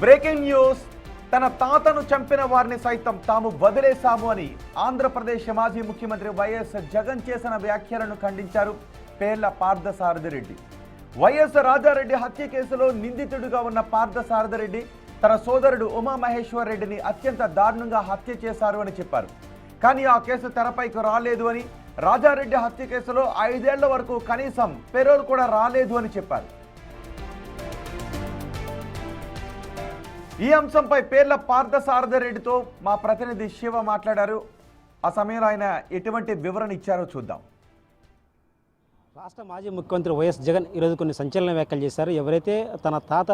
Breaking news. తన తాతను చంపిన వారిని సైతం తాము వదిలేశాము అని ఆంధ్రప్రదేశ్ మాజీ ముఖ్యమంత్రి వైఎస్ జగన్ చేసిన వ్యాఖ్యలను ఖండించారు పేర్ల పార్థసారథి రెడ్డి. వైఎస్ రాజారెడ్డి హత్య కేసులో నిందితుడిగా ఉన్న పార్థసారథి రెడ్డి తన సోదరుడు ఉమామహేశ్వర్ రెడ్డిని అత్యంత దారుణంగా హత్య చేశారు అని చెప్పారు. కానీ ఆ కేసు తెరపైకి రాలేదు అని, రాజారెడ్డి హత్య కేసులో 5 ఏళ్ల వరకు కనీసం పెరోల్ కూడా రాలేదు అని చెప్పారు. ఈ అంశంపై పేర్ల పార్థసారథి రెడ్డితో మా ప్రతినిధి శివ మాట్లాడారు. ఆ సమయంలో ఆయన ఎటువంటి వివరణ ఇచ్చారో చూద్దాం. రాష్ట్ర మాజీ ముఖ్యమంత్రి వైఎస్ జగన్ ఈరోజు కొన్ని సంచలన వ్యాఖ్యలు చేశారు. ఎవరైతే తన తాత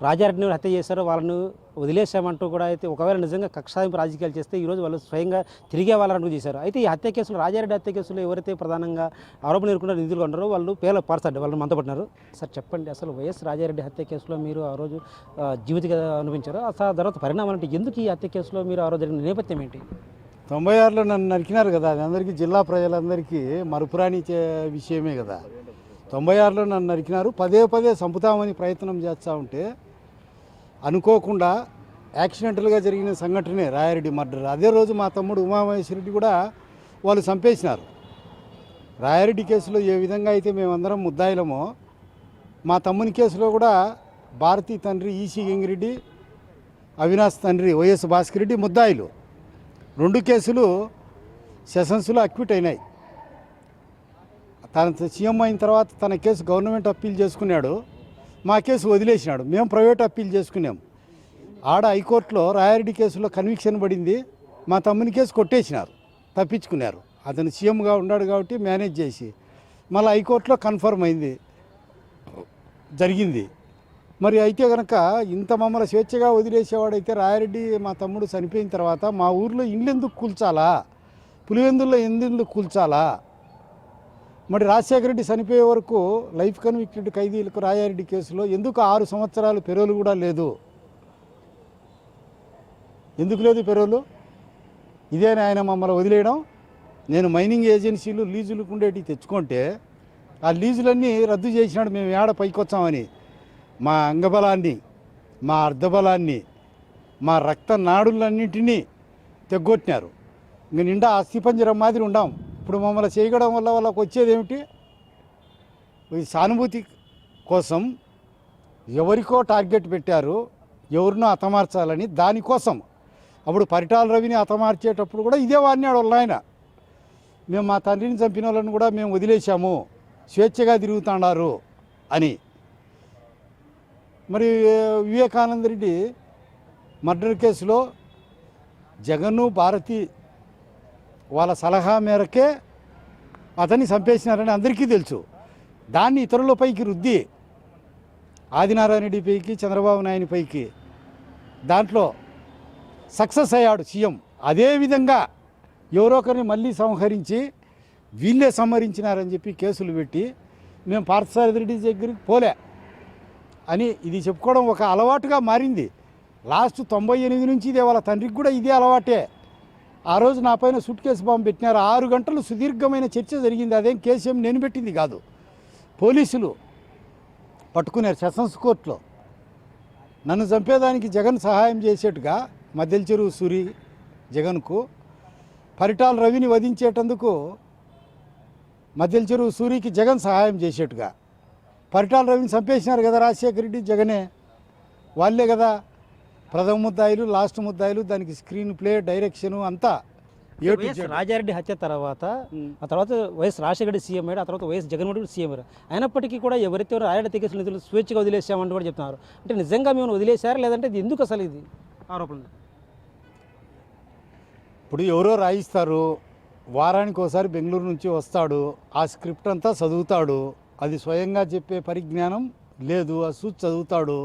రాజారెడ్డిని హత్య చేశారో వాళ్ళను వదిలేశామంటూ కూడా అయితే ఒకవేళ నిజంగా కక్షాదింపు రాజకీయాలు చేస్తే ఈరోజు వాళ్ళు స్వయంగా తిరిగే వాళ్ళంటూ చేశారు. అయితే ఈ హత్య కేసులో రాజారెడ్డి హత్య కేసులో ఎవరైతే ప్రధానంగా ఆరోపణ ఎదుర్కొన్న నిధులు ఉన్నారో వాళ్ళు పేర్ల పార్థసారథి వాళ్ళు మందపడినారు. సార్ చెప్పండి, అసలు వైఎస్ రాజారెడ్డి హత్య కేసులో మీరు ఆ రోజు జీవితంగా అనిపించారు. ఆ తర్వాత పరిణామాలు అంటే ఎందుకు ఈ హత్య కేసులో మీరు ఆ రోజు జరిగిన నేపథ్యం ఏంటి? 96లో నన్ను నరికినారు కదా, అది అందరికీ జిల్లా ప్రజలందరికీ మరుపురాని విషయమే కదా. 96లో నన్ను నరికినారు. పదే చంపుతామని ప్రయత్నం చేస్తూ ఉంటే అనుకోకుండా యాక్సిడెంటల్గా జరిగిన సంఘటనే రాయారెడ్డి మర్డర్. అదే రోజు మా తమ్ముడు ఉమామహేశ్వర్ రెడ్డి కూడా వాళ్ళు చంపేసినారు. రాయారెడ్డి కేసులో ఏ విధంగా అయితే మేమందరం ముద్దాయిలమో, మా తమ్ముని కేసులో కూడా భారతీ తండ్రి ఈసీ గంగిరెడ్డి, అవినాష్ తండ్రి వైఎస్ భాస్కర్ రెడ్డి ముద్దాయిలు. 2 కేసులు సెషన్స్లో అక్విట్ అయినాయి. తన సీఎం అయిన తర్వాత తన కేసు గవర్నమెంట్ అప్పీల్ చేసుకున్నాడు, మా కేసు వదిలేసినాడు. మేము ప్రైవేట్ అప్పీల్ చేసుకున్నాం. ఆడ హైకోర్టులో రాయారెడ్డి కేసులో కన్విక్షన్ పడింది, మా తమ్ముని కేసు కొట్టేసినారు, తప్పించుకున్నారు. అతను సీఎంగా ఉన్నాడు కాబట్టి మేనేజ్ చేసి మళ్ళీ హైకోర్టులో కన్ఫర్మ్ అయింది, జరిగింది. మరి అయితే కనుక ఇంత మమ్మల్ని స్వేచ్ఛగా వదిలేసేవాడైతే రాయారెడ్డి మా తమ్ముడు చనిపోయిన తర్వాత మా ఊర్లో ఇల్లు ఎందుకు కూల్చాలా, పులివెందుల్లో ఎందుకు కూల్చాలా? మరి రాజశేఖర రెడ్డి చనిపోయే వరకు లైఫ్ కన్విక్టెడ్ ఖైదీలకు రాయారెడ్డి కేసులో ఎందుకు 6 సంవత్సరాలు పెరోలు కూడా లేదు? ఎందుకు లేదు పెరోలు? ఇదేనా ఆయన మమ్మల్ని వదిలేయడం? నేను మైనింగ్ ఏజెన్సీలు లీజులకు ఉండేటివి తెచ్చుకుంటే ఆ లీజులన్నీ రద్దు చేసినాడు. మేము ఏడ పైకొచ్చామని మా అంగబలాన్ని, మా అర్ధబలాన్ని, మా రక్త నాడులన్నింటినీ తెగ్గొట్టినారు. ఇంక నిండా అస్థిపంజరం మాదిరి ఉండాం. ఇప్పుడు మమ్మల్ని చేయడం వల్ల వాళ్ళకు వచ్చేది ఏమిటి? ఈ సానుభూతి కోసం ఎవరికో టార్గెట్ పెట్టారు, ఎవరినో హతమార్చాలని. దానికోసం అప్పుడు పరిటాల రవిని హతమార్చేటప్పుడు కూడా ఇదే వాడినాడు వాళ్ళ ఆయన. మేము మా తండ్రిని చంపిన వాళ్ళని కూడా మేము వదిలేశాము, స్వేచ్ఛగా తిరుగుతున్నారు అని. మరి వివేకానంద రెడ్డి మర్డర్ కేసులో జగన్ను భారతి వాళ్ళ సలహా మేరకే అతన్ని చంపేసినారని అందరికీ తెలుసు. దాన్ని ఇతరులపైకి రుద్ది ఆదినారాయణ రెడ్డి పైకి, చంద్రబాబు నాయుడు పైకి దాంట్లో సక్సెస్ అయ్యాడు సీఎం. అదేవిధంగా ఎవరో ఒకరిని మళ్ళీ సంహరించి వీళ్ళే సంహరించినారని చెప్పి కేసులు పెట్టి మేము పార్థసారథి రెడ్డి దగ్గరికి పోలే అని ఇది చెప్పుకోవడం ఒక అలవాటుగా మారింది. లాస్ట్ 98 నుంచి ఇదే వాళ్ళ తండ్రికి కూడా ఇదే అలవాటే. ఆ రోజు నా పైన సూట్ కేసు బాంబు పెట్టినారు. 6 గంటలు సుదీర్ఘమైన చర్చ జరిగింది. అదేం కేసు ఏం నేను పెట్టింది కాదు, పోలీసులు పట్టుకున్నారు సెషన్స్ కోర్టులో. నన్ను చంపేదానికి జగన్ సహాయం చేసేట్టుగా మద్దెల చెరువు సూరి జగన్కు, పరిటాల రవిని వధించేటందుకు మద్దెల చెరువు సూరికి జగన్ సహాయం చేసేట్టుగా. పరిటాల రవిని చంపేసినారు కదా రాజశేఖర రెడ్డి, జగనే. వాళ్ళే కదా ప్రథమ ముద్దాయిలు, లాస్ట్ ముద్దాయిలు. దానికి స్క్రీన్ ప్లే, డైరెక్షన్ అంతా. రాజారెడ్డి హత్య తర్వాత ఆ తర్వాత వైఎస్ రాజశేఖర రెడ్డి సీఎం అయ్యాడు, ఆ తర్వాత వైఎస్ జగన్మోహన్ రెడ్డి సీఎం అయ్యారు. అయినప్పటికీ కూడా ఎవరైతే రాజారెడ్డి కేసులు నిధులు స్వేచ్ఛగా వదిలేసామంటూ కూడా చెప్తున్నారు. అంటే నిజంగా మేము వదిలేశారా, లేదంటే ఇది ఎందుకు అసలు ఇది ఆరోపణలు? ఇప్పుడు ఎవరో రాయిస్తారు, వారానికి ఒకసారి బెంగళూరు నుంచి వస్తాడు, ఆ స్క్రిప్ట్ అంతా చదువుతాడు. అది స్వయంగా చెప్పే పరిజ్ఞానం లేదు. ఆ సూచ్ చదువుతాడు,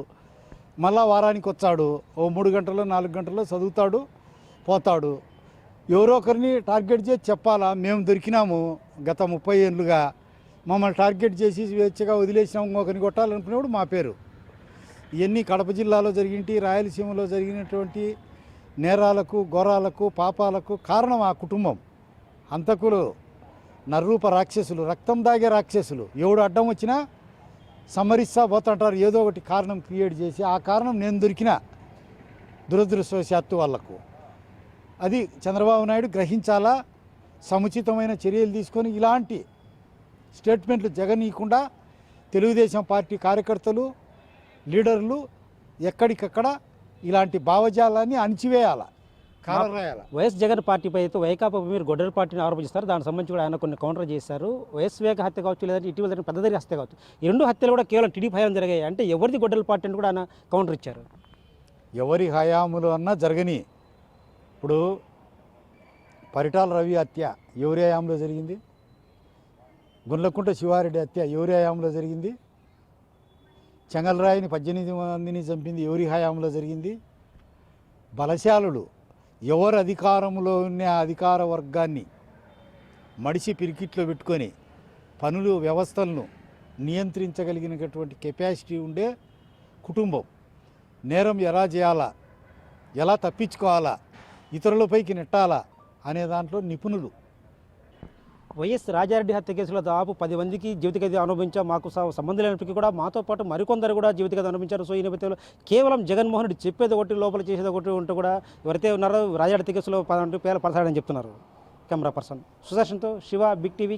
మళ్ళా వారానికి వచ్చాడు, ఓ 3 గంటలో 4 గంటల్లో చదువుతాడు, పోతాడు. ఎవరో ఒకరిని టార్గెట్ చేసి చెప్పాలా, మేము దొరికినాము గత 30 ఏళ్ళుగా, మమ్మల్ని టార్గెట్ చేసి స్వేచ్ఛగా వదిలేసినాము, ఇంకొకరిని కొట్టాలనుకునేవాడు మా పేరు. ఇవన్నీ కడప జిల్లాలో జరిగింటి, రాయలసీమలో జరిగినటువంటి నేరాలకు, ఘోరాలకు, పాపాలకు కారణం ఆ కుటుంబం. హంతకులు, నర్రూప రాక్షసులు, రక్తం దాగే రాక్షసులు. ఎవడు అడ్డం వచ్చినా సమ్మరిస్తా పోతుంటారు, ఏదో ఒకటి కారణం క్రియేట్ చేసి ఆ కారణం నేను దొరికిన దురదృష్టవశాత్తు వాళ్లకు. అది చంద్రబాబు నాయుడు గ్రహించాలా, సముచితమైన చర్యలు తీసుకొని ఇలాంటి స్టేట్మెంట్లు జగనీయకుండా తెలుగుదేశం పార్టీ కార్యకర్తలు, లీడర్లు ఎక్కడికక్కడ ఇలాంటి భావజాలాన్ని అణిచివేయాల, కాలరాయాల. వైఎస్ జగన్ పార్టీపై అయితే వైకాపా మీరు గొడ్డల పార్టీని ఆరోపిస్తారు. దానికి సంబంధించి కూడా ఆయన కొన్ని కౌంటర్ చేశారు. వైఎస్ వివేక హత్య కావచ్చు, లేదంటే ఇటీవల జరిగిన పెద్ద హత్య కావచ్చు, ఈ రెండు హత్యలు కూడా కేవలం టీడీపీ హయాం జరిగాయి. అంటే ఎవరిది గొడ్డల పార్టీ అని కూడా ఆయన కౌంటర్ ఇచ్చారు. ఎవరి హయాములు అన్నా జరగని. ఇప్పుడు పరిటాల రవి హత్య ఎవరి హయాంలో జరిగింది? గుండ్లకుంట శివారెడ్డి హత్య ఎవరి హయాంలో జరిగింది? చెంగల్రాయిని 18 మందిని చంపింది ఎవరి హయాంలో జరిగింది? బలశాలులు ఎవరు అధికారంలో ఉన్న అధికార వర్గాన్ని మడిసి పిరికిట్లో పెట్టుకొని పనులు వ్యవస్థలను నియంత్రించగలిగినటువంటి కెపాసిటీ ఉండే కుటుంబం నేరం ఎలా చేయాలా, ఎలా తప్పించుకోవాలా, ఇతరులపైకి నెట్టాలా అనే దాంట్లో నిపుణులు. వైఎస్ రాజారెడ్డి హత్య కేసులో దాదాపు 10 మందికి జీవిత ఖైదు అనుభవించాం. మాకు సంబంధం లేనప్పటికీ కూడా మాతో పాటు మరికొందరు కూడా జీవిత ఖైదు అనుభవించారు. సో ఈ నేపథ్యంలో కేవలం జగన్మోహన్ రెడ్డి చెప్పేది ఒకటి, లోపల చేసేది ఒకటి ఉంటూ కూడా ఎవరైతే ఉన్నారో రాజారెడ్డి హత్య కేసులో 12 పేర్లు పడతాడని చెప్తున్నారు. కెమెరా పర్సన్ సుదర్శన్తో శివ, బిగ్ టీవీ.